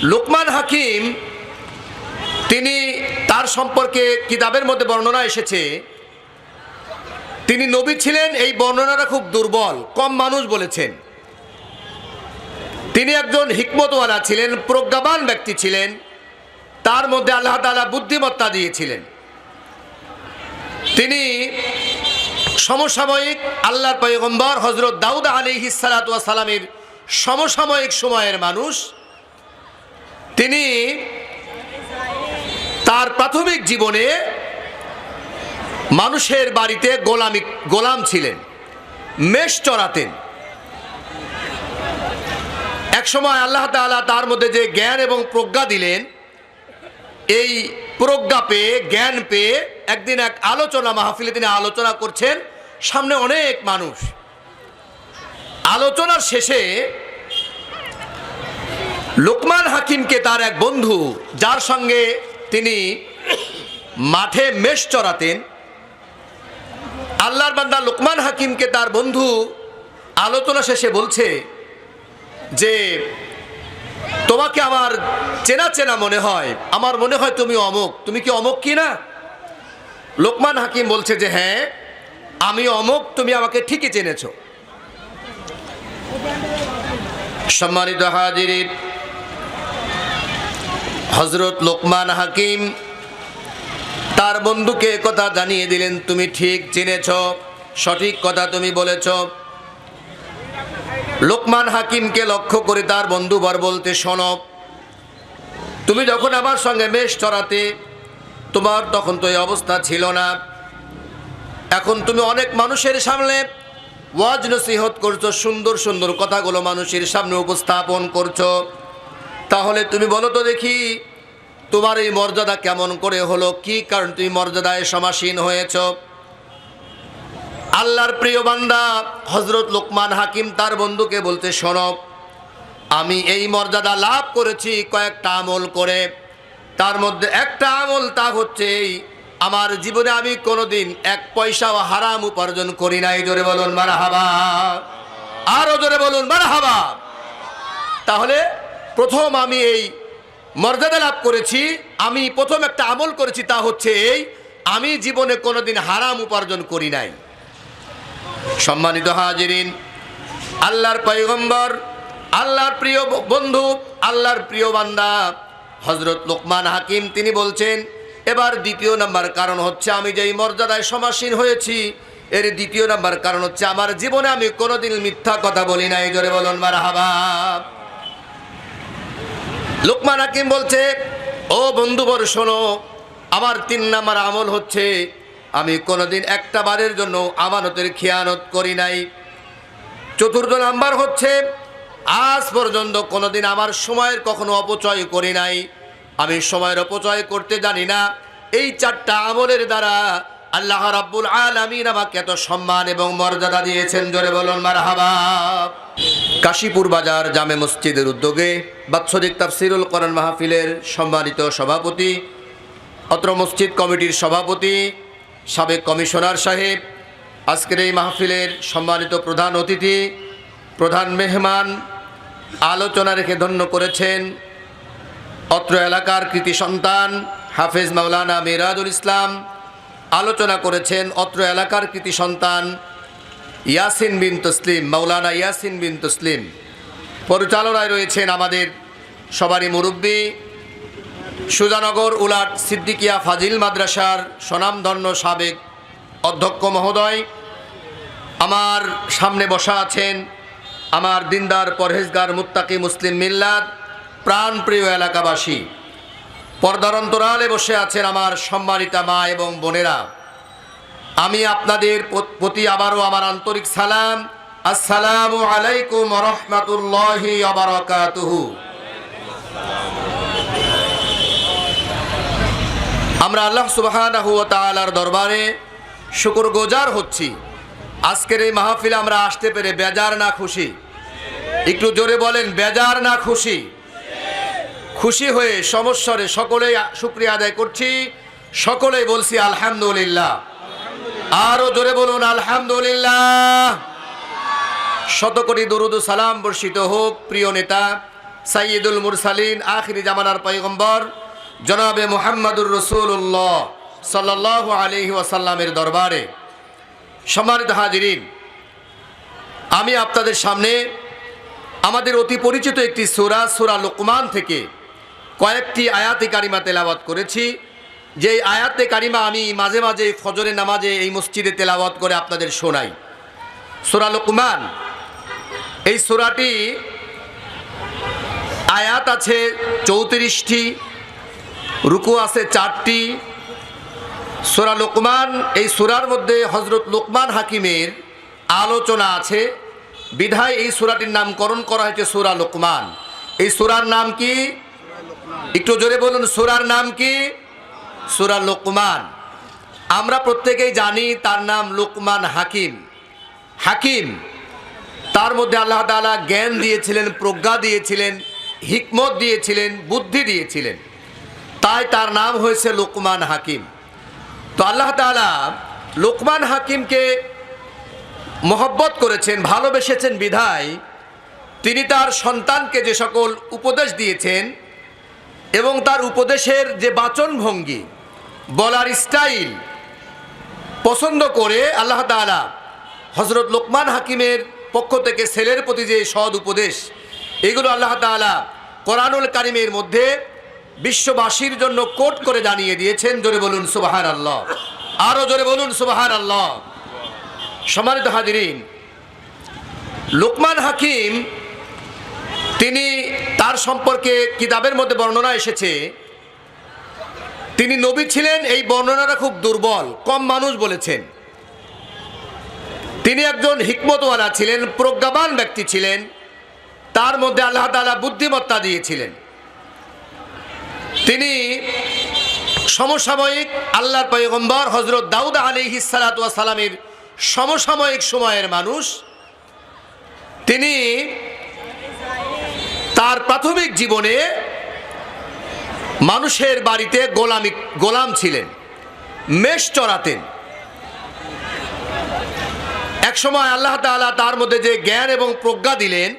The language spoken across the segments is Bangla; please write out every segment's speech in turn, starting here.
লোকমান হাকিম তিনি তার সম্পর্কে কিতাবের মধ্যে বর্ণনা এসেছে তিনি নবী ছিলেন, এই বর্ণনাটা খুব দুর্বল, কম মানুষ বলেছেন। তিনি একজন হিকমতওয়ালা ছিলেন, প্রজ্ঞাবান ব্যক্তি ছিলেন, তার মধ্যে আল্লাহ তাআলা বুদ্ধিমত্তা দিয়েছিলেন। তিনি সমসাময়িক আল্লাহর পয়গম্বর হযরত দাউদ আলাইহিস সালাতু ওয়াস সালামের সমসাময়িক সময়ের মানুষ। তিনি তার প্রাথমিক জীবনে মানুষের বাড়িতে গোলাম ছিলেন, মেষ চড়াতেন। একসময় আল্লাহ তাআলা তার মধ্যে যে জ্ঞান এবং প্রজ্ঞা দিলেন, এই প্রজ্ঞা পেয়ে, জ্ঞান পেয়ে একদিন এক আলোচনা মাহফিলে তিনি আলোচনা করছেন, সামনে অনেক মানুষ। আলোচনার শেষে লোকমান হাকিমকে তার এক বন্ধু, যার সঙ্গে তিনি মাঠে মেষ চড়াতেন, আল্লাহর বান্দা লোকমান হাকিমকে তার বন্ধু আলোচনা শেষে বলছে যে তোমাকে আমার চেনা চেনা মনে হয়, আমার মনে হয় তুমি অমুক, তুমি কি অমুক কি না? লোকমান হাকিম বলছে যে হ্যাঁ আমি অমুক, তুমি আমাকে ঠিকই চেনেছ। সম্মানিত হাজিরিন, হযরত লোকমান হাকিম তার বন্ধুকে কথা জানিয়ে দিলেন, তুমি ঠিক চিনেছ, সঠিক কথা তুমি বলেছ। লোকমান হাকিমকে লক্ষ্য করে তার বন্ধুবর বলতে, শোনো, তুমি যখন আমার সঙ্গে মেষ চড়াতে, তোমার তখন তো এই অবস্থা ছিল না। এখন তুমি অনেক মানুষের সামনে ওয়াজ নসিহত করছো, সুন্দর সুন্দর কথাগুলো মানুষের সামনে উপস্থাপন করছো। তাহলে তুমি বলো তো দেখি, তোমার এই মর্যাদা কেমন করে হলো? কি কারণ তুমি মর্যাদায় সমাসীন হয়েছ? আল্লাহর প্রিয় বান্দা হযরত লোকমান হাকিম তার বন্ধুকে বলতে, শোনো, আমি এই মর্যাদা লাভ করেছি কয়েকটা আমল করে। তার মধ্যে একটা আমল, তা হচ্ছে এই, আমার জীবনে আমি কোনোদিন এক পয়সাও হারাম উপার্জন করি নাই। জোরে বলুন মারহাবা, আরো জোরে বলুন মারহাবা। তাহলে প্রথম আমি এই মর্যাদা লাভ করেছি, আমি প্রথম একটা আমল করেছি, তা হচ্ছে এই, আমি জীবনে কোনোদিন হারাম উপার্জন করি নাই। সম্মানিত হাজিরিন, আল্লাহর পয়গম্বর, আল্লাহর প্রিয় বন্ধু, আল্লাহর প্রিয় বান্দা হযরত লোকমান হাকিম তিনি বলছেন, এবার দ্বিতীয় নাম্বার কারণ হচ্ছে আমি যেই মর্যাদায় সমাসীন হয়েছি, এর দ্বিতীয় নাম্বার কারণ হচ্ছে আমার জীবনে আমি কোনোদিন মিথ্যা কথা বলি নাই। জোরে বলুন মারহাবা। লোকমান হাকিম বলছে, ও বন্ধুবর শোনো, আমার 3 নাম্বার আমল হচ্ছে আমি কোনোদিন একটা বারের জন্য আমানতের খেয়ানত করি নাই। 4র্থ নাম্বার হচ্ছে আজ পর্যন্ত কোনোদিন আমার সময়ের কখনো অপচয় করি নাই, আমি সময়ের অপচয় করতে জানি না। এই 4টা আমলের দ্বারা আল্লাহ রাব্বুল আলামিন আমাকে এত সম্মান এবং মর্যাদা দিয়েছেন। জোরে বলুন মারহাবা। কাশীপুর বাজার জামে মসজিদের উদ্যোগে বাৎসরিক তাফসিরুল কোরআন মাহফিলের সম্মানিত সভাপতি, অত্র মসজিদ কমিটির সভাপতি, সাবেক কমিশনার সাহেব, আজকের এই মাহফিলের সম্মানিত প্রধান অতিথি, প্রধান মেহমান, আলোচনা রেখে ধন্য করেছেন অত্র এলাকার কৃতি সন্তান হাফেজ মাওলানা মিরাজুল ইসলাম, আলোচনা করেছেন অত্র এলাকার কৃতি সন্তান ইয়াসিন বিন তসলিম, মাওলানা ইয়াসিন বিন তসলিম। পরিচালনায় রয়েছেন আমাদের সবারই মুরব্বী, সুজানগর উলাট সিদ্দিকিয়া ফাজিল মাদ্রাসার স্বনামধন্য সাবেক অধ্যক্ষ মহোদয়। আমার সামনে বসা আছেন আমার দিনদার পরহেজগার মুত্তাকি মুসলিম মিল্লাত প্রাণপ্রিয় এলাকাবাসী। পর্দার অন্তরালে বসে আছেন আমার সম্মানিতা মা এবং বোনেরা। আমি আপনাদের প্রতি আবারও আমার আন্তরিক সালাম, আসসালামু আলাইকুম ওয়া রাহমাতুল্লাহি ওয়া বারাকাতুহু। আমরা আল্লাহ সুবহানাহু ওয়া তাআলার দরবারে শুকরগুজার হচ্ছি, আজকের এই মাহফিলে আমরা আসতে পেরে বেজার না খুশি? একটু জোরে বলেন, বেজার না খুশি? খুশি হয়ে সমস্বরে সকলেই শুকরিয়া আদায় করছি, সকলেই বলছি আলহামদুলিল্লাহ। আরো জোরে বলুন আলহামদুলিল্লাহ। শতকোটি দরুদ ও সালাম বর্ষিত হোক প্রিয় নেতা সাইয়্যিদুল মুরসালিন আখিরি জামানার পয়গম্বর জনাবে মুহাম্মদুর রাসূলুল্লাহ সাল্লাল্লাহু আলাইহি ওয়াসাল্লামের দরবারে সম্মানিত হাজিরিন, আমি আপনাদের সামনে আমাদের অতি পরিচিত একটি সূরা সূরা লুকমান থেকে কয়েকটি আয়াতে কারিমা তেলাওয়াত করেছি। যেই আয়াতে কারিমা আমি মাঝে মাঝে ফজরের নামাজে এই মসজিদে তেলাওয়াত করে আপনাদের শোনাই। সূরা লুকমান, এই সূরাটি আয়াত আছে 34টি, রুকু আছে 4টি। সূরা লুকমান, এই সূরার মধ্যে হযরত লুকমান হাকিমের আলোচনা আছে, বিধায় এই সূরাটির নামকরণ করা হয়েছে সূরা লুকমান। এই সূরার নাম কি? একটু জোরে বলুন, সূরার নাম কি? সূরা লুকমান। আমরা প্রত্যেকেই জানি তার নাম লুকমান হাকিম। হাকিম, তার মধ্যে আল্লাহ তাআলা জ্ঞান দিয়েছিলেন, প্রজ্ঞা দিয়েছিলেন, হিকমত দিয়েছিলেন, বুদ্ধি দিয়েছিলেন, তাই তার নাম হয়েছে লুকমান হাকিম। তো আল্লাহ তাআলা লুকমান হাকিমকে মহব্বত করেছেন, ভালোবেসেছেন বিধায় তিনি তার সন্তানকে যে সকল উপদেশ দিয়েছেন এবং তার উপদেশের যে বাচনভঙ্গি, বলার স্টাইল পছন্দ করে আল্লাহ তাআলা হযরত লুকমান হাকিমের পক্ষ থেকে ছেলের প্রতি যে সৎ উপদেশ, এগুলো আল্লাহ তাআলা কোরআনুল কারীমের মধ্যে বিশ্ববাসীর জন্য কোট করে জানিয়ে দিয়েছেন। জোরে বলুন সুবহানাল্লাহ, আরো জোরে বলুন সুবহানাল্লাহ। সম্মানিত হাজিরিন, লুকমান হাকিম তিনি, তার সম্পর্কে কিতাবের মধ্যে বর্ণনা এসেছে তিনি নবী ছিলেন। এই বর্ণনাটা খুব দুর্বল, কম মানুষ বলেছেন। তিনি একজন হিকমতওয়ালা ছিলেন, প্রজ্ঞাবান ব্যক্তি ছিলেন, তার মধ্যে আল্লাহ তাআলা বুদ্ধিমত্তা দিয়েছিলেন। তিনি সমসাময়িক আল্লাহর পয়গম্বর হযরত দাউদ আলাইহিস সালাতু ওয়াস সালামের সমসাময়িক সময়ের মানুষ। তিনি তার প্রাথমিক জীবনে মানুষের বাড়িতে গোলাম ছিলেন, মেষ চড়াতেন। একসময় আল্লাহ তাআলা তার মধ্যে যে জ্ঞান এবং প্রজ্ঞা দিলেন,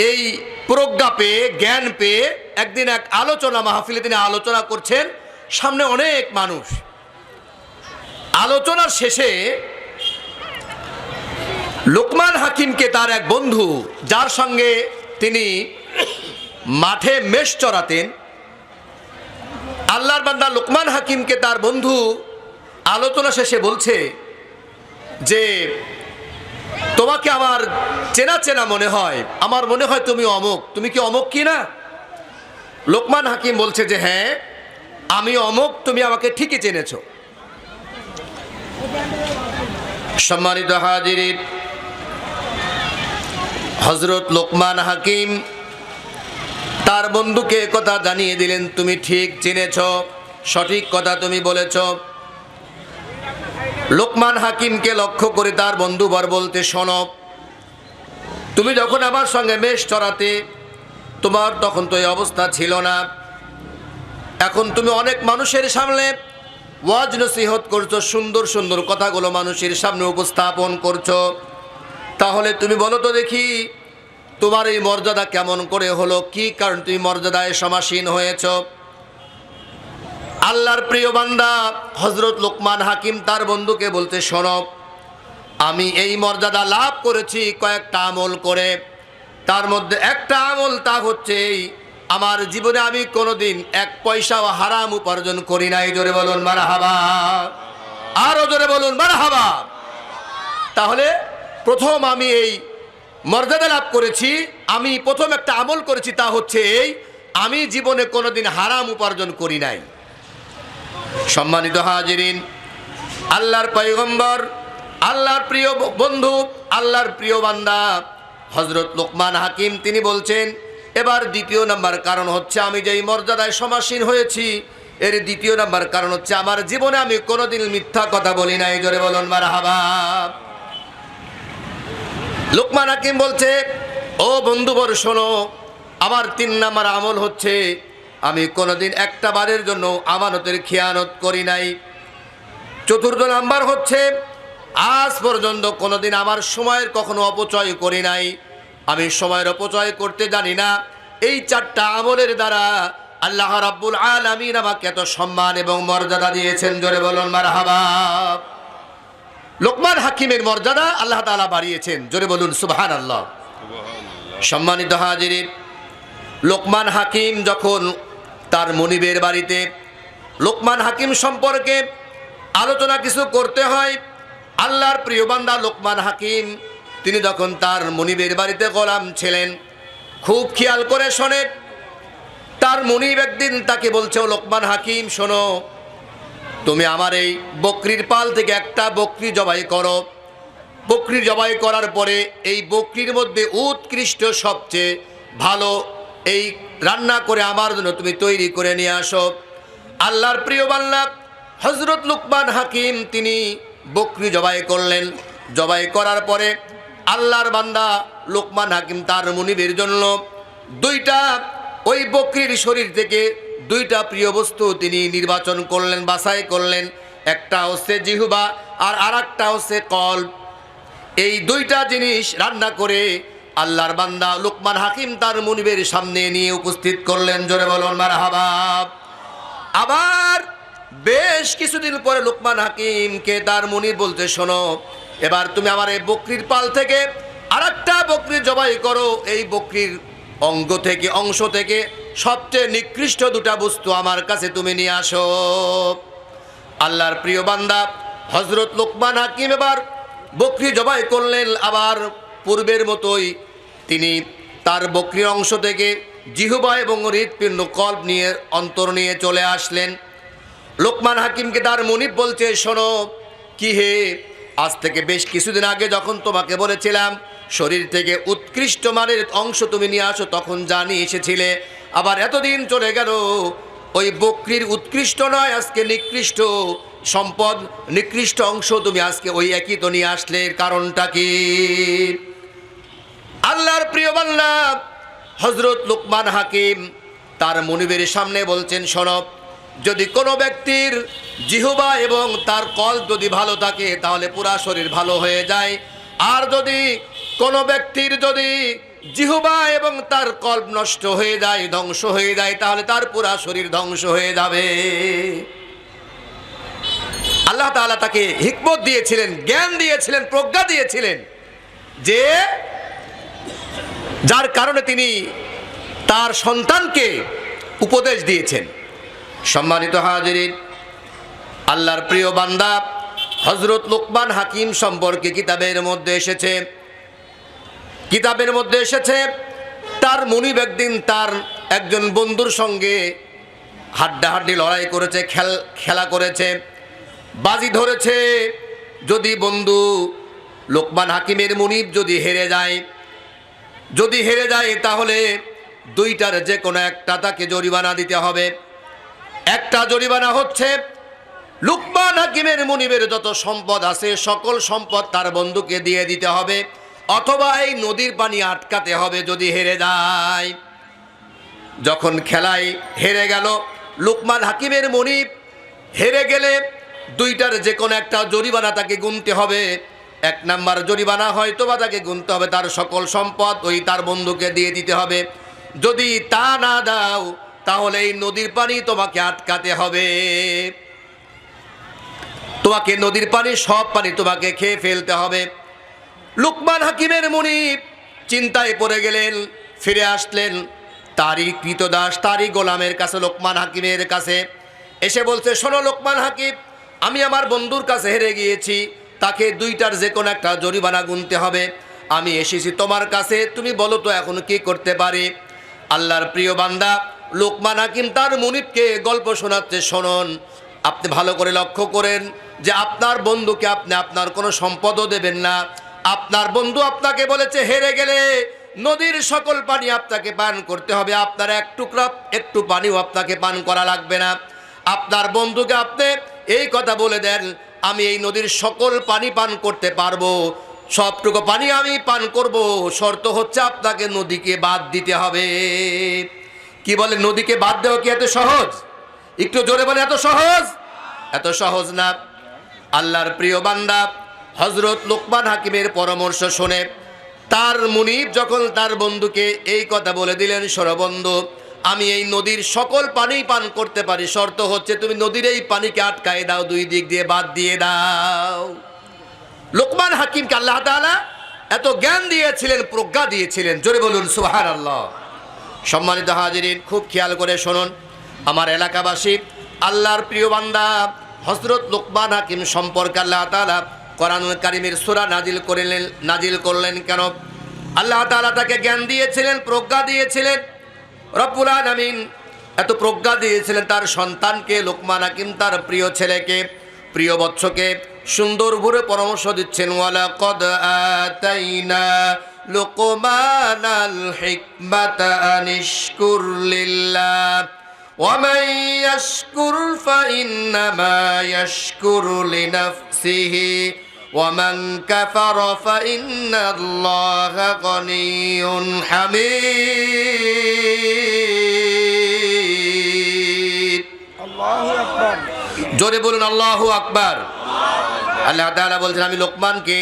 এই প্রজ্ঞা পেয়ে, জ্ঞান পেয়ে একদিন এক আলোচনা মাহফিলে তিনি আলোচনা করছেন, সামনে অনেক মানুষ। আলোচনার শেষে লুকমান হাকিমকে তার এক বন্ধু, যার সঙ্গে তিনি মাঠে মেষ চড়াতেন, আল্লাহর বান্দা লুকমান হাকিমকে তার বন্ধু আলোচনা শেষে বলছে যে তোমাকে আমার চেনা চেনা মনে হয়, আমার মনে হয় তুমি অমুক, তুমি কি অমুক কি না? লুকমান হাকিম বলছে যে হ্যাঁ আমি অমুক, তুমি আমাকে ঠিকই চেনেছ। সম্মানিত হাজিরিন, হযরত লুকমান হাকিম তার বন্ধুকে কথা জানিয়ে দিলেন, তুমি ঠিক চিনেছ, সঠিক কথা তুমি বলেছ। লুকমান হাকিমকে লক্ষ্য করে তার বন্ধুবর বলতে, শোনো, তুমি যখন আমার সঙ্গে মেষ চড়াতে, তোমার তখন তো এই অবস্থা ছিল না। এখন তুমি অনেক মানুষের সামনে ওয়াজ নসিহত করছো, সুন্দর সুন্দর কথাগুলো মানুষের সামনে উপস্থাপন করছো। তাহলে তুমি বলো তো দেখি, তোমার এই মর্যাদা কেমন করে হলো? কি কারণ তুমি মর্যাদায় সমাসীন হয়েছ? আল্লাহর প্রিয় বান্দা হযরত লুকমান হাকিম তার বন্ধুকে বলতে, শোনো, আমি এই মর্যাদা লাভ করেছি কয়েকটা আমল করে। তার মধ্যে একটা আমল, তা হচ্ছে আমার জীবনে আমি কোনোদিন এক পয়সাও হারাম উপার্জন করি নাই। জোরে বলুন মারহাবা, আরো জোরে বলুন মারহাবা। তাহলে প্রথম আমি এই মর্যাদা লাভ করেছি, আমি প্রথম একটা আমল করেছি, তা হচ্ছে এই, আমি জীবনে কোনোদিন হারাম উপার্জন করি নাই। সম্মানিত হাজিরিন, আল্লাহর পয়গম্বর, আল্লাহর প্রিয় বন্ধু, আল্লাহর প্রিয় বান্দা হযরত লুকমান হাকিম তিনি বলছেন, এবার দ্বিতীয় নাম্বার কারণ হচ্ছে আমি যেই মর্যাদায় সমাসীন হয়েছি, এর দ্বিতীয় নাম্বার কারণ হচ্ছে আমার জীবনে আমি কোনোদিন মিথ্যা কথা বলি নাই। জোরে বলুন মারহাবা। লুকমান হাকিম বলছে, ও বন্ধুবর শোনো, আমার 3 নাম্বার আমল হচ্ছে আমি কোনোদিন একটা বারের জন্য আমানতের খেয়ানত করি নাই। 4র্থ নাম্বার হচ্ছে আজ পর্যন্ত কোনোদিন আমার সময়ের কখনো অপচয় করি নাই। আমি সময়ের অপচয় করতে জানি না, এই 4টা আমলের দ্বারা আল্লাহ রাব্বুল আলামিন আমাকে এত সম্মান এবং মর্যাদা দিয়েছেন। জোরে বলুন মারহাবা। লোকমান হাকিমের মর্যাদা আল্লাহ তাআলা বাড়িয়েছেন। জোরে বলুন সুবহানাল্লাহ। সম্মানিত হাজিরিন, লোকমান হাকিম যখন তার মনিবের বাড়িতে লোকমান হাকিম সম্পর্কে আলোচনা কিছু করতে হয়, আল্লাহর প্রিয় বান্দা লোকমান হাকিম তিনি যখন তার মনিবের বাড়িতে গোলাম ছিলেন, খুব খেয়াল করে শোনেন। তার মনিব একদিন তাকে বলছে, ও লোকমান হাকিম শোনো, তুমি আমার এই বকরির পাল থেকে একটা বকরি জবাই করো। বকরি জবাই করার পরে এই বকরির মধ্যে উৎকৃষ্ট সবচেয়ে ভালো এই রান্না করে আমার জন্য তুমি তৈরি করে নিয়ে আসো। আল্লাহর প্রিয় বান্দা হযরত লোকমান হাকিম তিনি বকরি জবাই করলেন। জবাই করার পরে আল্লাহর বান্দা লোকমান হাকিম তার মুনিবের জন্য 2টা ওই বকরির শরীর থেকে 2টা প্রিয় বস্তু তিনি নির্বাচন করলেন, বাছাই করলেন। একটা হচ্ছে জিহ্বা আর আরেকটা হচ্ছে কল্ব। এই 2টা জিনিস রান্না করে আল্লাহর বান্দা লোকমান হাকিম তার মুনিবের সামনে নিয়ে উপস্থিত করলেন। জোরে বলুন মারহাবা। আবার বেশ কিছুদিন পরে লোকমান হাকিমকে তার মুনিব বলতে, শোনো, এবার তুমি আমার এই বকরির পাল থেকে আরেকটা বকরি জবাই করো। এই বকরির অংশ থেকে সবচেয়ে নিকৃষ্ট 2টা বস্তু আমার কাছে তুমি নিয়ে আসো। আল্লাহর প্রিয় বান্দা হযরত লোকমান হাকিম এবার বকরি জবাই করলেন। আবার পূর্বের মতোই তিনি তার বকরির অংশ থেকে জিহ্বা এবং হৃৎপিণ্ড কল্ব নিয়ে অন্তর নিয়ে চলে আসলেন। লোকমান হাকিমকে তার মুনিব বলছে, শোনো, কি হে, আজ থেকে বেশ কিছুদিন আগে যখন তোমাকে বলেছিলাম শরীর থেকে উৎকৃষ্ট মানের অংশ তুমি নিয়ে আসো, তখন জানি এসেছিলে। আবার এতদিন চলে গেল, ওই বকরির উৎকৃষ্ট নয়, আজকে নিকৃষ্ট সম্পদ, নিকৃষ্ট অংশ তুমি আজকে ওই একই তো নিয়ে আসলে, এর কারণটা কি? আল্লাহর প্রিয় বান্দা হযরত লোকমান হাকিম তার মুনিবের সামনে বলছেন, শোনো, যদি কোনো ব্যক্তির জিহ্বা এবং তার কল্ব যদি ভালো থাকে তাহলে পুরা শরীর ভালো হয়ে যায়। আর যদি কোনো ব্যক্তির যদি জিহ্বা এবং তার কল্ব নষ্ট হয়ে যায়, ধ্বংস হয়ে যায়, তাহলে তার পুরা শরীর ধ্বংস হয়ে যাবে। আল্লাহ তাআলা তাকে হিকমত দিয়েছিলেন, জ্ঞান দিয়েছিলেন, প্রজ্ঞা দিয়েছিলেন, যে যার কারণে তিনি তার সন্তানকে উপদেশ দিয়েছেন। সম্মানিত হাজিরিন, আল্লাহর প্রিয় বান্দা হযরত লোকমান হাকিম সম্পর্কে কিতাবের মধ্যে এসেছে তার মুনিব একদিন তার একজন বন্ধুর সঙ্গে হাড্ডাহাড্ডি লড়াই করেছে, খেলা করেছে, বাজি ধরেছে। যদি বন্ধু লোকমান হাকিমের মুনিব যদি হেরে যায় তাহলে 2টার যে কোনো একটা তাকে জরিমানা দিতে হবে। একটা জরিমানা হচ্ছে লোকমান হাকিমের মুনিবের যত সম্পদ আছে সকল সম্পদ তার বন্ধুকে দিয়ে দিতে হবে, অথবা এই নদীর পানি আটকাতে হবে যদি হেরে যায়। যখন খেলায় হেরে গেল লোকমান হাকিমের মুনিব, হেরে গেলে 2টার যে কোনো একটা জরিমানা তাকে গুনতে হবে। 1 নাম্বার জরিমানা হয়তো বা তাকে গুনতে হবে তার সকল সম্পদ ওই তার বন্ধুকে দিয়ে দিতে হবে। যদি তা না দাও তাহলে এই নদীর পানি তোমাকে আটকাতে হবে, তোমাকে নদীর পানি সব পানি তোমাকে খেয়ে ফেলতে হবে। লোকমান হাকিমের মুনিব চিন্তায় পড়ে গেলেন, ফিরে আসলেন তারই কৃতদাস, তারই গোলামের কাছে, লোকমান হাকিমের কাছে এসে বলছে, শোনো লোকমান হাকিম, আমি আমার বন্ধুর কাছে হেরে গিয়েছি, তাকে 2টার যে কোনো একটা জরিমানা গুনতে হবে। আমি এসেছি তোমার কাছে, তুমি বলো তো এখন কি করতে পারি? আল্লাহর প্রিয় বান্দা লোকমান হাকিম তার মুনিবকে গল্প শোনাচ্ছে। শুনুন, আপনি ভালো করে লক্ষ্য করেন যে আপনার বন্ধুকে আপনি আপনার কোনো সম্পদও দেবেন না। আপনার বন্ধু আপনাকে বলেছে হেরে গেলে নদীর সকল পানি আপনাকে পান করতে হবে, আপনার একটু পানিও আপনাকে পান করা লাগবে না। আপনার বন্ধুকে আপনি এই কথা বলে দেন, আমি এই নদীর সকল পানি পান করতে পারবো, সবটুকু পানি আমি পান করব, শর্ত হচ্ছে আপনাকে নদীকে বাদ দিতে হবে। কি বলে, নদীকে বাদ দেওয়া কি এত সহজ? একটু জোরে বলে, এত সহজ? এত সহজ না। আল্লাহর প্রিয় বান্দা হযরত লোকমান হাকিমের পরামর্শ শুনে তার মুনিব যখন তার বন্ধুকে এই কথা বলে দিলেন, শোনো বন্ধু, আমি এই নদীর সকল পানি পান করতে পারি, শর্ত হচ্ছে তুমি নদীর এই পানিকে আটকায় দাও, দুই দিক দিয়ে বাদ দিয়ে দাও। লোকমান হাকিমকে আল্লাহ তাআলা এত জ্ঞান দিয়েছিলেন, প্রজ্ঞা দিয়েছিলেন, জোরে বলুন সুবহানাল্লাহ। সম্মানিত হাজিরিন, খুব খেয়াল করে শুনুন আমার এলাকাবাসী, আল্লাহর প্রিয় বান্দা হযরত লোকমান হাকিম সম্পর্কে আল্লাহ তাআলা কোরআনুল কারীমের সূরা নাজিল করলেন কেন? আল্লাহ তাআলা তাকে জ্ঞান দিয়েছিলেন, প্রজ্ঞা দিয়েছিলেন। রব্বুল আলামিন এত প্রজ্ঞা দিয়েছিলেন তার সন্তানকে, লোকমান হাকিম তার প্রিয় ছেলেকে, প্রিয় বৎসকে সুন্দর ভরে পরামর্শ দিচ্ছেন, ওয়ালাকাদ আতাইনা লুকমানাল হিকমাতা আনিশকুর লিল্লাহ ওয়া মান ইয়াশকুর ফাইন্নামা ইয়াশকুরু লিনাফসিহি ওয়া মান কাফারা ফাইন্নাল্লাহা গনিয়্যুন হামিদ। আল্লাহু আকবার, জোরে বলুন আল্লাহু আকবার। আল্লাহ তাআলা বলছেন, আমি লোকমানকে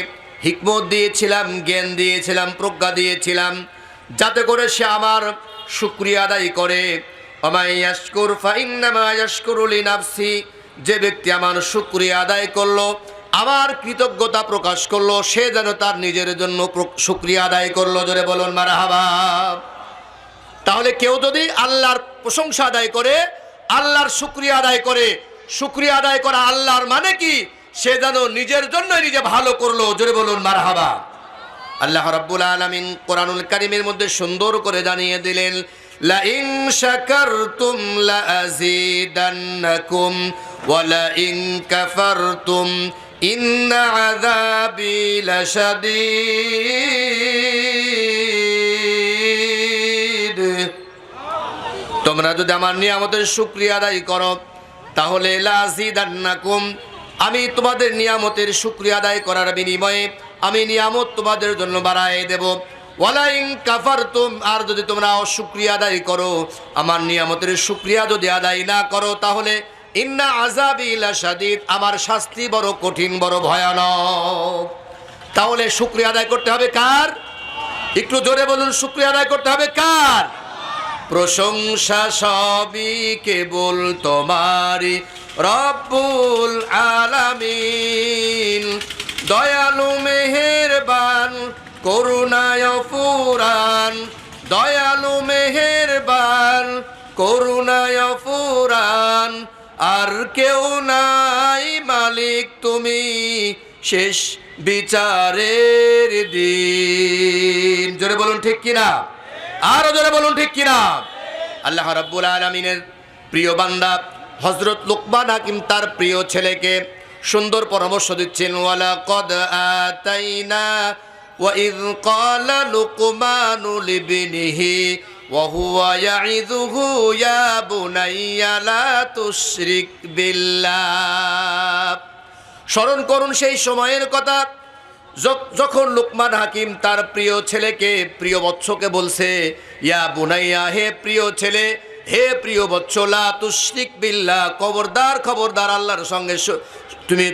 হিকমত দিয়েছিলাম, জ্ঞান দিয়েছিলাম, প্রজ্ঞা দিয়েছিলাম, যাতে করে সে আমার শুকরিয়া আদায় করে। ওমাই ইয়াশকুর ফাইন্নামা ইয়াশকুরু লিনাফসি, যে ব্যক্তি আমার শুকরিয়া আদায় করলো, আমার কৃতজ্ঞতা প্রকাশ করলো, সে যেন তার নিজের জন্য শুকরিয়া আদায় করলো। জোরে বলুন মারহাবা। তাহলে কেউ যদি আল্লাহর প্রশংসা আদায় করে, আল্লাহর শুকরিয়া আদায় করে, শুকরিয়া আদায় করা আল্লাহর মানে কি? সে যেন নিজের জন্য নিজে ভালো করলো। জোরে বলুন মারহাবা। আল্লাহ রাব্বুল আলামিন কোরআনুল কারীমের মধ্যে সুন্দর করে জানিয়ে দিলেন, লা ইন শাকারতুম লা আযীদান্নাকুম ওয়া লা ইন কাফারতুম ইন্না আযাবি লাশাদীদ। তোমরা যদি আমার নিয়ামতের শুকরিয়া আদায় করো তাহলে লা আযীদান্নাকুম, আমি তোমাদের নিয়ামতের শুকরিয়া আদায় করার বিনিময়ে আমি নিয়ামত তোমাদের জন্য বাড়ায় দেব। ওয়ালা ইন কাফারতুম, আর যদি তোমরা অশুকরিয়া আদায় করো, আমার নিয়ামতের শুকরিয়া যদি আদায় না করো, তাহলে ইন্না আযাবি লাশাদীদ, আমার শাস্তি বড় কঠিন, বড় ভয়ানক। তাহলে শুকরিয়া আদায় করতে হবে কার? একটু জোরে বলুন, শুকরিয়া আদায় করতে হবে কার? প্রশংসা সবই কেবল তোমারই রব্বুল আলামিন, দয়ালু মেহেরবান করুণায় ফুরান, দয়ালু মেহেরবান করুণায় ফুরান, আর কেউ নাই মালিক তুমি শেষ বিচারের দিন। জোরে বলুন ঠিক কিনা, আরো জোরে বলুন ঠিক কিনা। আল্লাহ রাব্বুল আলামিনের প্রিয় বান্দা হযরত লোকমান হাকিম তার প্রিয় ছেলেকে সুন্দর পরামর্শ দিচ্ছেন, ওয়ালাকাদ আতাইনা ওয়া ইয ক্বালা লুকমানু লিবনিহি ওয়া হুয়া ইয়াইযুহু ইয়া বুনাইয়া লা তুশরিক বিল্লাহ। স্মরণ করুন সেই সময়ের কথা যখন লোকমান হাকিম তার প্রিয় ছেলেকে, প্রিয় বৎসকে বলছে, ইয়া বুনাইয়া, হে প্রিয় ছেলে, হে প্রিয় বৎস, লা তুশরিক বিল্লাহ, খবরদার খবরদার আল্লাহর সঙ্গে তুমি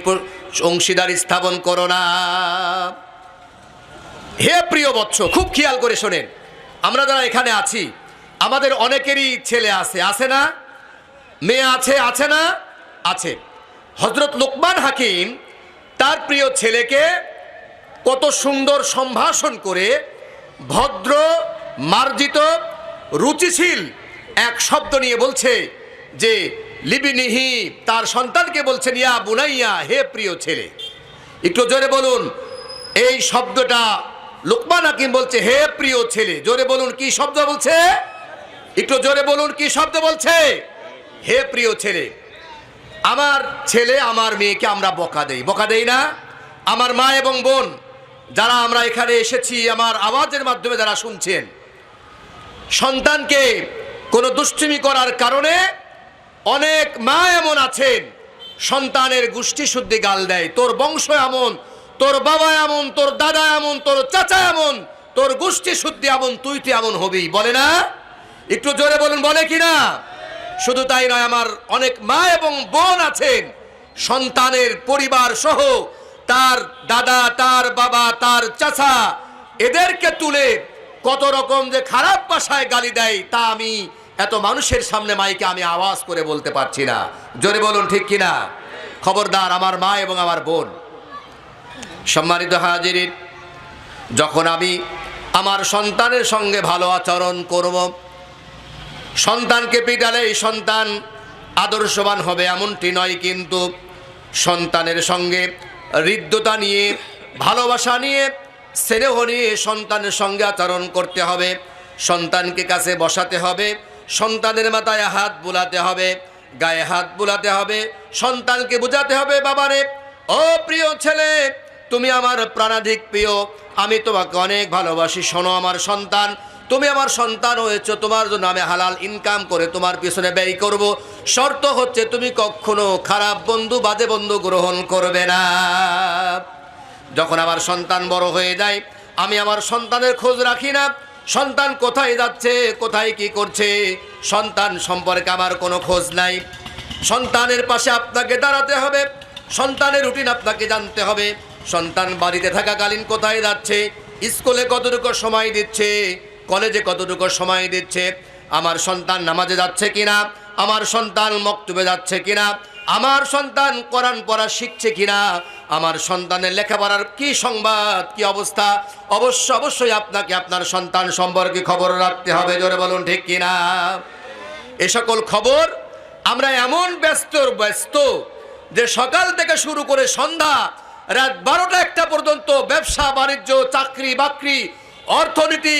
অংশীদারি স্থাপন করো না। হে প্রিয় বৎস, খুব খেয়াল করে শোনেন, আমরা যারা এখানে আছি আমাদের অনেকেরই ছেলে আছে, আছে না? মেয়ে আছে, আছে না? আছে। হযরত লোকমান হাকিম তার প্রিয় ছেলেকে কত সুন্দর সম্ভাষণ করে, ভদ্র, মার্জিত, রুচিশীল এক শব্দ নিয়ে বলছে যে লিবিনিহি, তার সন্তানকে বলছেন, ইয়া বুনাইয়া, হে প্রিয় ছেলে। একটু জোরে বলুন এই শব্দটা। লোকমান হাকিম বলছে হে প্রিয় ছেলে। জোরে বলুন কি শব্দ বলছে? একটু জোরে বলুন কি শব্দ বলছে? হে প্রিয় ছেলে। আমার ছেলে, আমার মেয়েকে আমরা বকা দেই, বকা দেই না? আমার মা এবং বোন যারা আমরা এখানে এসেছি, আমার আওয়াজের মাধ্যমে যারা শুনছেন, সন্তানকে কোনো দুষ্টুমি করার কারণে অনেক মা এমন আছেন সন্তানের গোষ্ঠী শুদ্ধি গাল দেয়, তোর বংশ এমন, তোর বাবা এমন, তোর দাদা এমন, তোর চাচা এমন, তোর গোষ্ঠী শুদ্ধি এমন, তুই তো এমন হবি, বলে না? একটু জোরে বলুন, বলে কি না? শুধু তাই নয়, আমার অনেক মা এবং বোন আছেন সন্তানের পরিবার সহ, তার দাদা, তার বাবা, তার চাচা, এদেরকে তুলে কত রকম যে খারাপ ভাষায় গালি দেয় তা আমি এত মানুষের সামনে মাইকে আমি আওয়াজ করে বলতে পারছি না। জোরে বলুন ঠিক কিনা? খবরদার আমার মা এবং আমার বোন। সম্মানিত হাজিরিন, যখন আমি আমার সন্তানের সঙ্গে ভালো আচরণ করব, সন্তানকে পিটালে এই সন্তান আদর্শবান হবে এমনটি নয়, কিন্তু সন্তানের সঙ্গে হৃদ্যতা নিয়ে, ভালোবাসা নিয়ে, স্নেহ নিয়ে সন্তানের সঙ্গে আচরণ করতে হবে। সন্তানকে কাছে বসাতে হবে, সন্তানের মাথায় হাত বুলাতে হবে, গায়ে হাত বুলাতে হবে, সন্তানকে বোঝাতে হবে, বাবারে ও প্রিয় ছেলে, তুমি আমার প্রাণাধিক প্রিয়, আমি তোমাকে অনেক ভালোবাসি। শোনো আমার সন্তান, তুমি আমার সন্তান হয়েছো, তোমার জন্য আমি হালাল ইনকাম করে তোমার পিছনে ব্যয় করব। শর্ত হচ্ছে তুমি কখনো খারাপ বন্ধু, বাজে বন্ধু গ্রহণ করবে না। যখন আমার সন্তান বড় হয়ে যায়, আমি আমার সন্তানের খোঁজ রাখি না। সন্তান কোথায় যাচ্ছে, কোথায় কি করছে, সন্তান সম্পর্কে আমার কোনো খোঁজ নাই। সন্তানের পাশে আপনাকে দাঁড়াতে হবে, সন্তানের রুটিন আপনাকে জানতে হবে। সন্তান বাড়িতে থাকাকালীন কোথায় যাচ্ছে, স্কুলে কতটুকু সময় দিচ্ছে, কলেজে কতটুকু সময় দিচ্ছে, আমার সন্তান নামাজে যাচ্ছে কিনা, আমার সন্তান মক্তবে যাচ্ছে কিনা, আমার সন্তান কোরআন পড়া শিখছে কিনা, আমার সন্তানের লেখাপড়ার কি সংবাদ, কি অবস্থা, অবশ্যই আপনাকে আপনার সন্তান সম্পর্কে খবর রাখতে হবে। জোরে বলুন ঠিক কিনা? এ সকল খবর আমরা এমন ব্যস্ত যে সকাল থেকে শুরু করে সন্ধ্যা রাত 12টা-1টা পর্যন্ত ব্যবসা বাণিজ্য, চাকরি বাকরি, অর্থনীতি,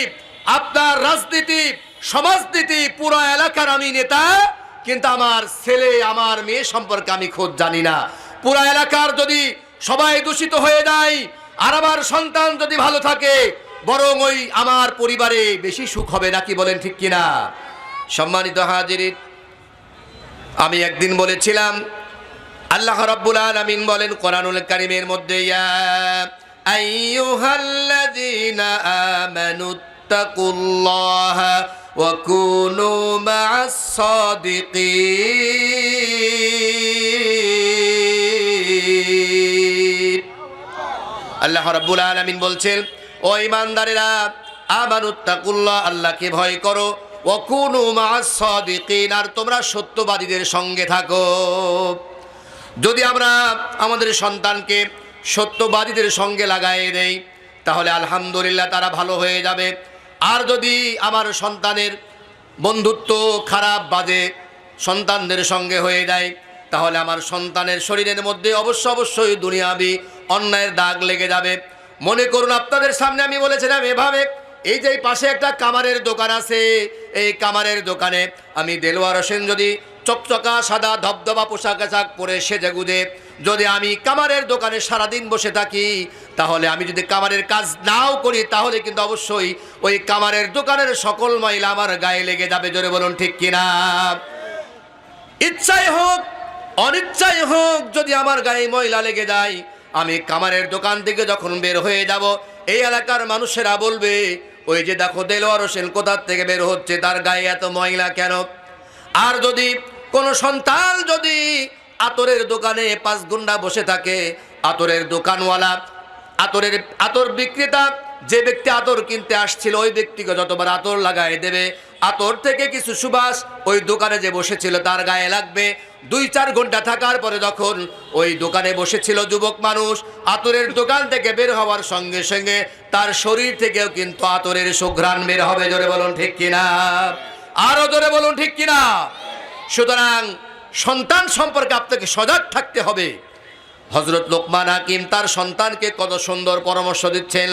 আপনার রাজনীতি, সমাজনীতি, পুরো এলাকার আমি নেতা, কিন্তু আমার ছেলে আমার মেয়ে সম্পর্কে আমি খোঁজ জানি না। পুরো এলাকার যদি সবাই দূষিত হয়ে যায় আর আমার সন্তান যদি ভালো থাকে, বরং ওই আমার পরিবারে বেশি সুখ হবে, নাকি বলেন ঠিক কিনা? সম্মানিত হাজিরিন, আমি একদিন বলেছিলাম, আল্লাহ রাব্বুল আলামিন বলেন কোরআনুল কারীমের মধ্যে, ইয়া আইয়ুহাল্লাযীনা আমানুত্তাকুল্লাহা ওয়া কুনু মা'আস সাদিকিন। আল্লাহ রাব্বুল আলামিন বলছেন, ও ঈমানদারেরা, আমানুত্তাকুল্লাহ, আল্লাহকে ভয় করো, ওয়া কুনু মা'আস সাদিকিন, আর তোমরা সত্যবাদীদের সঙ্গে থাকো। যদি আমরা আমাদের সন্তানকে সত্যবাদীদের সঙ্গে লাগাই দেই, তাহলে আলহামদুলিল্লাহ তারা ভালো হয়ে যাবে। আর যদি আমার সন্তানের বন্ধুত্ব খারাপ বাজে সন্তানদের সঙ্গে হয়ে যায়, তাহলে আমার সন্তানের শরীরের মধ্যে অবশ্যই দুনিয়াবি অন্যায়ের দাগ লেগে যাবে। মনে করুন আপনাদের সামনে আমি বলেছিলাম এভাবে, এই যে পাশে একটা কামারের দোকান আছে, এই কামারের দোকানে আমি দেলোয়ার হোসেন যদি চকচকা সাদা ধবধবা পোশাক আশাক পরে সেজেগুজে যদি আমি কামারের দোকানে সারাদিন বসে থাকি, তাহলে আমি যদি কামারের কাজ নাও করি, তাহলে কিন্তু অবশ্যই ওই কামারের দোকানের সকল ময়লা আমার গায়ে লেগে যাবে। জোরে বলুন ঠিক কিনা? ইচ্ছাই হোক অনিচ্ছাই হোক, যদি আমার গায়ে ময়লা লেগে যায়, আমি কামারের দোকান থেকে যখন বের হয়ে যাব, এই এলাকার মানুষেরা বলবে, ওই যে দেখো দেলোয়ার হোসেন কোথা থেকে বের হচ্ছে, তার গায়ে এত ময়লা কেন? আর যদি কোনো সন্তান যদি আতরের দোকানে 5 ঘন্টা বসে থাকে, আতরের দোকানওয়ালা, আতর বিক্রেতা, যে ব্যক্তি আতর কিনতে আসছিল ওই ব্যক্তিকে যতবার আতর লাগাই দেবে, আতর থেকে কিছু সুবাস ওই দোকানে যে বসেছিল তার গায়ে লাগবে। 2-4 ঘন্টা থাকার পরে যখন ওই দোকানে বসেছিল যুবক মানুষ, আতরের দোকান থেকে বের হওয়ার সঙ্গে সঙ্গে তার শরীর থেকেও কিন্তু আতরের সুঘ্রাণ বের হবে। জোরে বলুন ঠিক কিনা? আরো জোরে বলুন ঠিক কিনা? সুতরাং সন্তান সম্পর্কে আপনাকে সজাগ থাকতে হবে। হযরত লোকমান হাকিম তার সন্তানকে কত সুন্দর পরামর্শ দিচ্ছেন,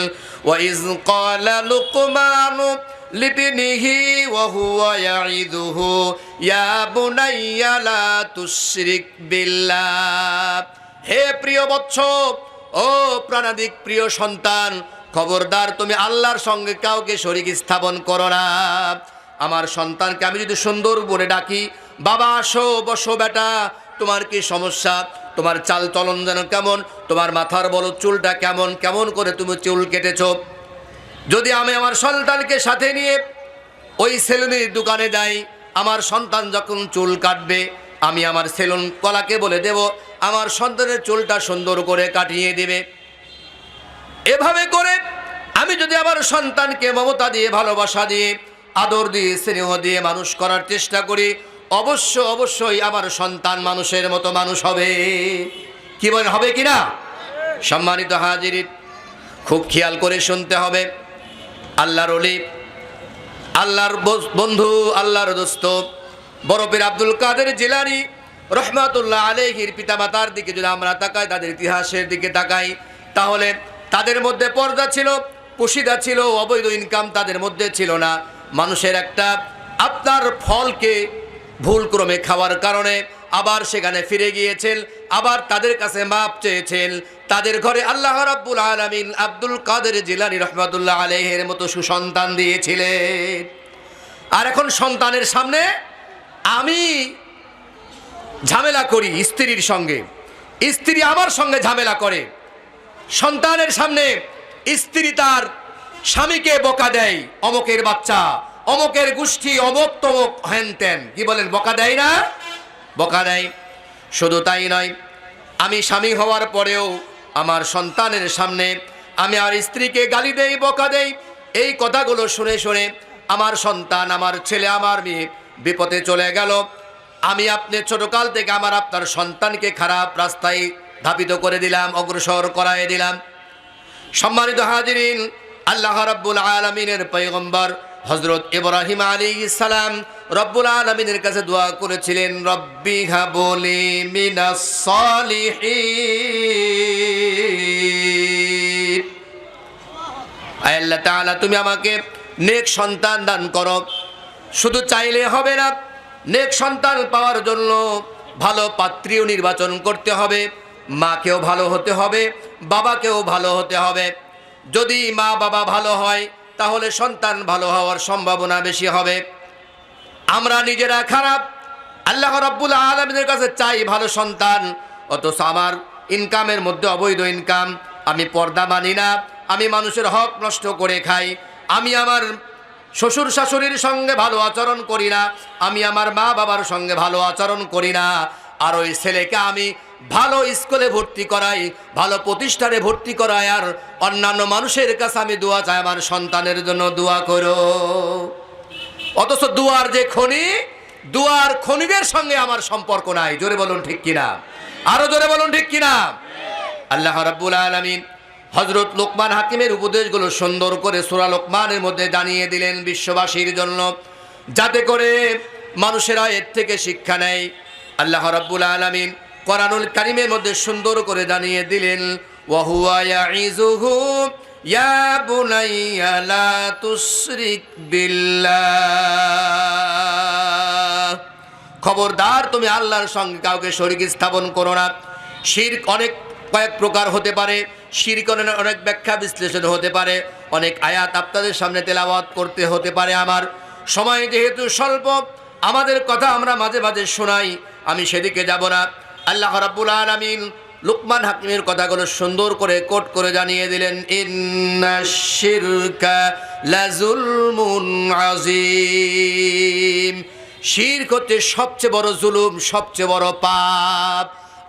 ওয়াইজ ক্বালা লুকমানু লিবনিহি ওয়া হুয়া ইয়াইদুহু ইয়া বুনাইয়া লা তুশরিক বিল্লাহ। হে প্রিয় বৎস, ও প্রাণাধিক প্রিয় সন্তান, খবরদার তুমি আল্লাহর সঙ্গে কাউকে শরীক স্থাপন করো না। আমার সন্তানকে আমি যদি সুন্দর বলে ডাকি, বাবা আসো, বসো বেটা, তোমার কি সমস্যা, তোমার চাল চলন যেন কেমন, তোমার মাথার বড় চুলটা কেমন, কেমন করে তুমি চুল কেটেছ, যদি আমি আমার সন্তানকে সাথে নিয়ে ওই সেলুনের দোকানে যাই, আমার সন্তান যখন চুল কাটবে, আমি আমার সেলুন কলাকে বলে দেব আমার সন্তানের চুলটা সুন্দর করে কাটিয়ে দেবে। এভাবে করে আমি যদি আমার সন্তানকে মমতা দিয়ে, ভালোবাসা দিয়ে, আদর দিয়ে, স্নেহ দিয়ে মানুষ করার চেষ্টা করি, অবশ্যই আমার সন্তান মানুষের মতো মানুষ হবে। কি বলেন, হবে কিনা? সম্মানিত হাজিরিন, খুব খেয়াল করে শুনতে হবে। আল্লাহর ওলি, আল্লাহর বন্ধু, আল্লাহর দোস্ত বড় পীর আব্দুল কাদের জিলানী রহমাতুল্লাহ আলাইহির পিতামাতার দিকে যদি আমরা তাকাই, তাদের ইতিহাসের দিকে তাকাই, তাহলে তাদের মধ্যে পর্দা ছিল, পুশিদা ছিল, অবৈধ ইনকাম তাদের মধ্যে ছিল না। মানুষের একটা আপনার ফলকে ভুলক্রমে খাওয়ার কারণে আবার সেখানে ফিরে গিয়েছেন, আবার তাদের কাছে মাপ চেয়েছেন। তাদের ঘরে আল্লাহ রাব্বুল আলামিন আব্দুল কাদের জিলানী রহমাতুল্লাহ আলাইহির মতো সুসন্তান দিয়েছিলেন। আর এখন সন্তানের সামনে আমি ঝামেলা করি স্ত্রীর সঙ্গে, স্ত্রী আমার সঙ্গে ঝামেলা করে, সন্তানের সামনে স্ত্রী তার স্বামীকে বকা দেয়, অমকের বাচ্চা, অমকের গোষ্ঠী, অমক তমক, হেন তেন। কি বলেন, বকা দেয় না? বকা দেয়। শুধু তাই নয়, আমি স্বামী হওয়ার পরেও আমার সন্তানের সামনে আমি আর স্ত্রীকে গালি দেই, বকা দেই। এই কথাগুলো শুনে শুনে আমার সন্তান, আমার ছেলে, আমার মেয়ে বিপদে চলে গেল। আমি আপনি ছোটকাল থেকে আমার আপনার সন্তানকে খারাপ রাস্তায় ধাবিত করে দিলাম, অগ্রসর করায় দিলাম। সম্মানিত হাজিরিন, আল্লাহ রাব্বুল আলামিনের পয়গম্বর হযরত ইব্রাহিম আলাইহিস সালাম রব্বুল আলামিনের কাছে দোয়া করেছিলেন, রব্বি হাবলি মিনাস সালিহিন। আল্লাহ তাআলা, তুমি আমাকে নেক সন্তান দান করো। শুধু চাইলে হবে না, নেক সন্তান পাওয়ার জন্য ভালো পাত্রীও নির্বাচন করতে হবে, মাকেও ভালো হতে হবে, বাবাকেও ভালো হতে হবে। যদি মা বাবা ভালো হয় তাহলে সন্তান ভালো হওয়ার সম্ভাবনা বেশি হবে। আমরা নিজেরা খারাপ, আল্লাহ রাব্বুল আলামিনের কাছে চাই ভালো সন্তান, অথচ আমার ইনকামের মধ্যে অবৈধ ইনকাম, আমি পর্দা মানি না, আমি মানুষের হক নষ্ট করে খাই, আমি আমার শ্বশুর শাশুড়ির সঙ্গে ভালো আচরণ করি না, আমি আমার মা বাবার সঙ্গে ভালো আচরণ করি না। আর ওই ছেলেকে আমি ভালো স্কুলে ভর্তি করাই, ভালো প্রতিষ্ঠানে ভর্তি করাই, আর অন্যান্য মানুষের কাছে আমি দোয়া চাই, আমার সন্তানের জন্য দোয়া করো। অথচ দুয়ার যে খনি, দুয়ার খনিদের সঙ্গে আমার সম্পর্ক নাই। জোরে বলুন ঠিক কিনা? আরো জোরে বলুন ঠিক কিনা? আল্লাহ রাব্বুল আলামিন হযরত লোকমান হাকিমের উপদেশগুলো সুন্দর করে সূরা লোকমানের মধ্যে জানিয়ে দিলেন বিশ্ববাসীর জন্য, যাতে করে মানুষেরা এর থেকে শিক্ষা নেয়। আল্লাহ রাব্বুল আলামিন কোরআনুল কারীমের মধ্যে সুন্দর করে জানিয়ে দিলেন, ওয়া হুয়া ইয়াইযুহু ইয়া বুনাইয়া লা তুশরিক বিল্লাহ। খবরদার, তুমি আল্লাহর সঙ্গে কাউকে শরীক স্থাপন করো না। শিরক কয়েক প্রকার হতে পারে, শিরকের অনেক ব্যাখ্যা বিশ্লেষণ হতে পারে, অনেক আয়াত আপনাদের সামনে তেলাওয়াত করতে হতে পারে। আমার সময় যেহেতু স্বল্প, আমাদের কথা আমরা মাঝে মাঝে শোনাই, আমি সেদিকে যাব না। আল্লাহ রাব্বুল আলামিন লুকমান হাকিমের কথাগুলো সুন্দর করে কোট করে জানিয়ে দিলেন, ইন্নাশ শিরকা লাযুলমুন আযীম। শিরক হচ্ছে সবচেয়ে বড় জুলুম, সবচেয়ে বড় পাপ।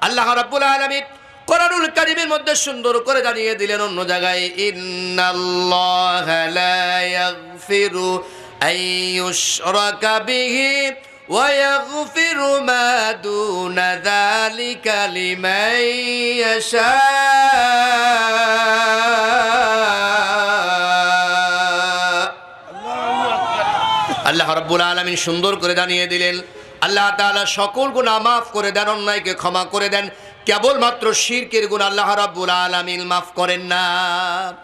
আল্লাহ রাব্বুল আলামিন কোরআনুল কারীমের মধ্যে সুন্দর করে জানিয়ে দিলেন অন্য জায়গায়, ইন্নাল্লাহা লা ইয়াগফিরু আইয়ুশরাকা বিহি ওয়া ইয়াগফিরু মা দুনা যালিকা লিমান ইয়াশা। আল্লাহ রাব্বুল আলামিন সুন্দর করে জানিয়ে দিলেন, আল্লাহ তাআলা সকল গুনাহ মাফ করে দেন, অন্যায়কে ক্ষমা করে দেন, কেবলমাত্র শিরকের গুনাহ আল্লাহ রাব্বুল আলামিন মাফ করেন না।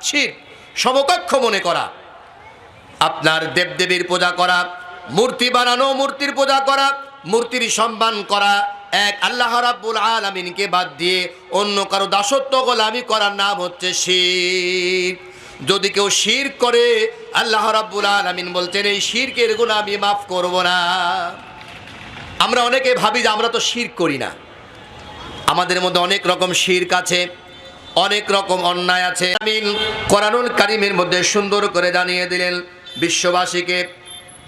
শিরক সমকক্ষ মনে করা, আপনার দেবদেবীর পূজা করা, মূর্তি বানানো, মূর্তির পূজা করা, মূর্তির সম্মান করা, এক আল্লাহ রাব্বুল আলামিনকে বাদ দিয়ে অন্য কারো দাসত্ব গোলামি করার নাম হচ্ছে শিরক। যদি কেউ শিরক করে, আল্লাহ রাব্বুল আলামিন বলছেন এই শিরকের গুনাহ আমি মাফ করব না। আমরা অনেকে ভাবি যে আমরা তো শিরক করি না, আমাদের মধ্যে অনেক রকম শিরক আছে, অনেক রকম অন্যায় আছে। আমিন কোরআনুল কারীমের মধ্যে সুন্দর করে জানিয়ে দিলেন বিশ্ববাসীকে,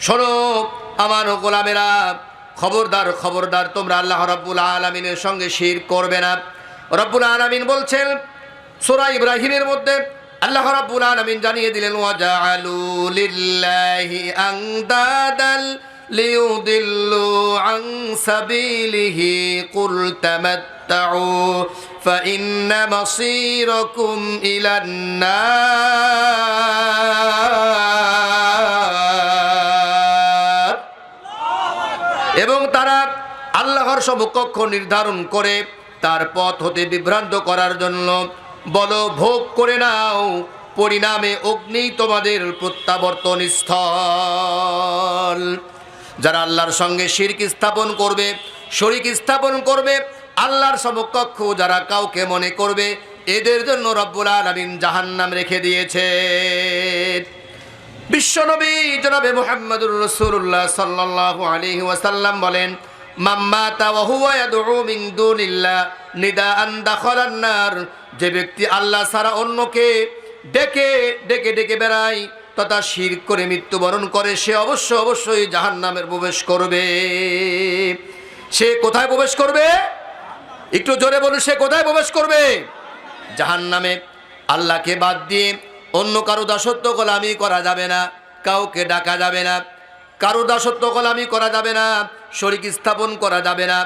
শোনো আমার গোলামেরা, খবরদার খবরদার, তোমরা আল্লাহ রাব্বুল আলামিনের সঙ্গে শিরক করবে না। রাব্বুল আলামিন বলছেন সূরা ইব্রাহিমের মধ্যে আল্লাহ রাব্বুল আলামিন জানিয়ে দিলেন ওয়াজআলু লিল্লাহি আনদাদাল লিয়ুদিল্লু আন সাবিলিহি কুল তামাত্তাউ ফাইন্না মাসীরাকুম ইলান নার। এবং তারা আল্লাহর সমকক্ষ নির্ধারণ করে তার পথ হতে বিভ্রান্ত করার জন্য বলো ভোগ করে নাও, পরিণামে অগ্নি তোমাদের প্রত্যাবর্তন স্থল। যারা আল্লাহর সঙ্গে শিরক স্থাপন করবে, শরীক স্থাপন করবে, আল্লাহর সমকক্ষ যারা কাউকে মনে করবে, এদের জন্য রব্বুল আলামিন জাহান্নাম রেখে দিয়েছে। বিশ্বনবী জনাবে মুহাম্মদুর রাসূলুল্লাহ সাল্লাল্লাহু আলাইহি ওয়াসাল্লাম বলেন, মাম্মাতা ওয়া হুয়া ইয়াদউ মিন দুনিল্লাহ নিদাআন দাখালান নার। যে ব্যক্তি আল্লাহ ছাড়া অন্যকে ডেকে ডেকে ডেকে বেড়ায় তথা শিরক করে মৃত্যুবরণ করে, সে অবশ্যই জাহান্নামের প্রবেশ করবে। সে কোথায় প্রবেশ করবে? একটু জোরে বলুন, সে কোথায় প্রবেশ করবে? জাহান্নামে। আল্লাহকে বাদ দিয়ে অন্য কারো দাসত্ব গোলামি করা যাবে না, কাউকে ডাকা যাবে না, কারো দাসত্ব গোলামি করা যাবে না, শরীক স্থাপন করা যাবে না।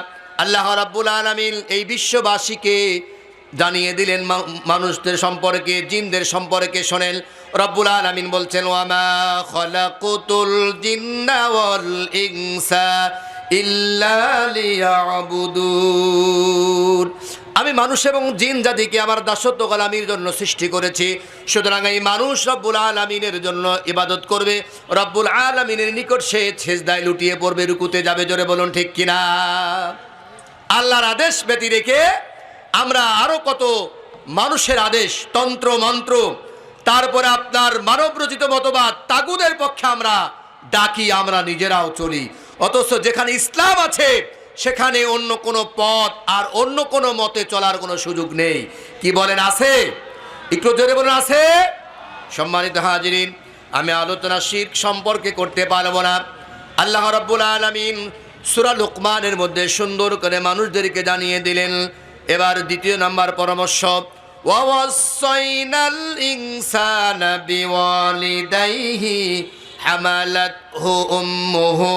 আল্লাহ রাব্বুল আলামিন এই বিশ্ববাসীকে জানিয়ে দিলেন মানুষদের সম্পর্কে, জিনদের সম্পর্কে। শোনেন, রব্বুল আলামিন বলছেন ওয়ামা খালাকুতুল জিন্না ওয়াল ইনসা ইল্লা লিয়াবুদুন। আমি মানুষ এবং জিন জাতিকে আমার দাসত্ব গোলামির জন্য সৃষ্টি করেছি, সুতরাং এই মানুষ রব্বুল আলামিনের জন্য ইবাদত করবে, রব্বুল আলামিনের নিকট সে সেজদায় লুটিয়ে পড়বে, রুকুতে যাবে। জোরে বলুন ঠিক কিনা? আল্লাহর আদেশ ব্যতি রেখে আমরা আরো কত মানুষের আদেশ, তন্ত্র মন্ত্র, তারপরে আপনার মানবরচিত মতবাদ, তাগুদের পক্ষে আমরা ডাকি, আমরা নিজেরাও চলি। অথচ যেখানে ইসলাম আছে সেখানে অন্য কোনো পথ আর অন্য কোনো মতে চলার কোনো সুযোগ নেই। কি বলেন, আছে? একটু জোরে বলুন, আছে? সম্মানিত হাজিরিন, আমি আলোচনা শিরক সম্পর্কে করতে পারবো না। আল্লাহ রাব্বুল আলামিন সূরা লুকমানের মধ্যে সুন্দর করে মানুষদেরকে জানিয়ে দিলেন। এবার দ্বিতীয় নাম্বার পরামর্শ, ওয়াসাইনাল ইনসানা বিওয়ালিদাইহি হামালাতহু উম্মুহু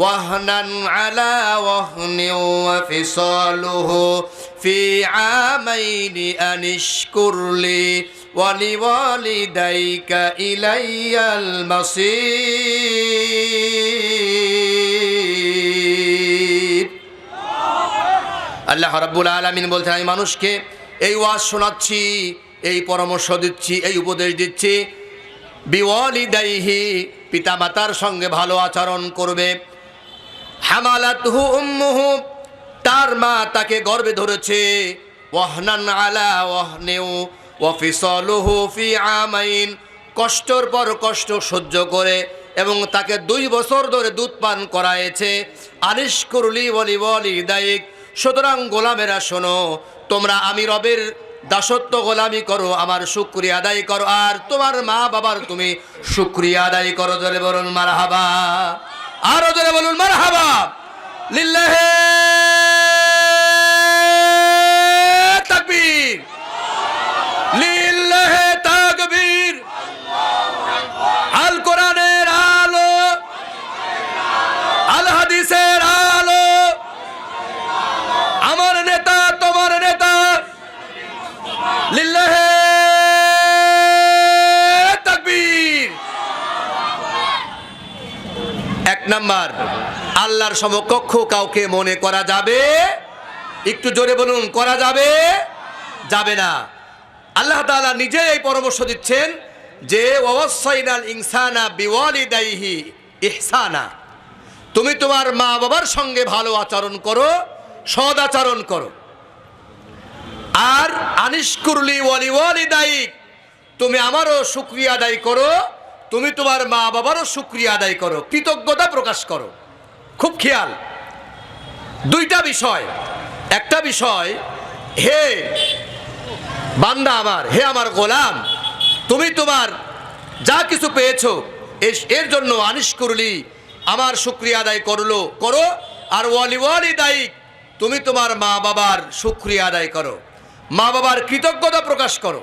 ওয়াহনান আলা ওয়াহনিন ওয়া ফিসালুহু ফি আমাইনি আনিশকুরলি ওয়া লিওয়ালিদাইকা ইলাইয়াল মাসির। আল্লাহ রাব্বুল আলামিন বলছেন, আমি মানুষকে এই ওয়াজ শোনাচ্ছি, এই পরামর্শ দিচ্ছি, এই উপদেশ দিচ্ছি, বিওয়ালিদাইহি পিতামাতার সঙ্গে ভালো আচরণ করবে। হামালাতহু উম্মুহু তার মা তাকে গর্ভে ধরেছে, ওয়াহনান আলা ওয়াহনিন ওয়া ফিসালুহু ফি আমাইন কষ্টের পর কষ্ট সহ্য করে এবং তাকে 2 বছর ধরে দুধ পান করায়েছে। আনিশকুরলি ওয়া লিওয়ালিদাইক। সুতরাং গোলামেরা শোনো, তোমরা আমি রবের দাসত্ব গোলামি করো, আমার শুকরিয়া আদায় করো, আর তোমার মা বাবার তুমি শুকরিয়া আদায় করো। জোরে বলুন মারহাবা, আরো জোরে বলুন মারহাবা। লিল্লাহি তাকবীর, লিল্লাহি তাকবীর। আল কোরআনের আলো, আল হাদিসের আলো, আমার নেতা তোমার নেতা, লিল্লাহি তাকবীর। 1 নাম্বার, আল্লাহর সমকক্ষ কাউকে মনে করা যাবে? একটু জোরে বলুন, করা যাবে? যাবে না। আল্লাহ তাআলা নিজে এই পরামর্শ দিচ্ছেন যে ওয়াসাইনাল ইনসানা বিওয়ালিদাইহি ইহসানা, তুমি তোমার মা বাবার সঙ্গে ভালো আচরণ করো, সদ আচরণ করো। আর আনিশকুরলি ওয়া লিওয়ালিদাইক, তুমি আমারও শুকরিয়া আদায় করো, তুমি তোমার মা বাবারও শুকরিয়া আদায় করো, কৃতজ্ঞতা প্রকাশ করো। খুব খেয়াল, 2টা বিষয়। একটা বিষয়, হে বান্দা আমার, হে আমার গোলাম, তুমি তোমার যা কিছু পেয়েছো এর জন্য আনিশকুরলি আমার শুকরিয়া আদায় করো, আর ওয়া লিওয়ালিদাইক তুমি তোমার মা বাবার শুকরিয়া আদায় করো, মা বাবার কৃতজ্ঞতা প্রকাশ করো।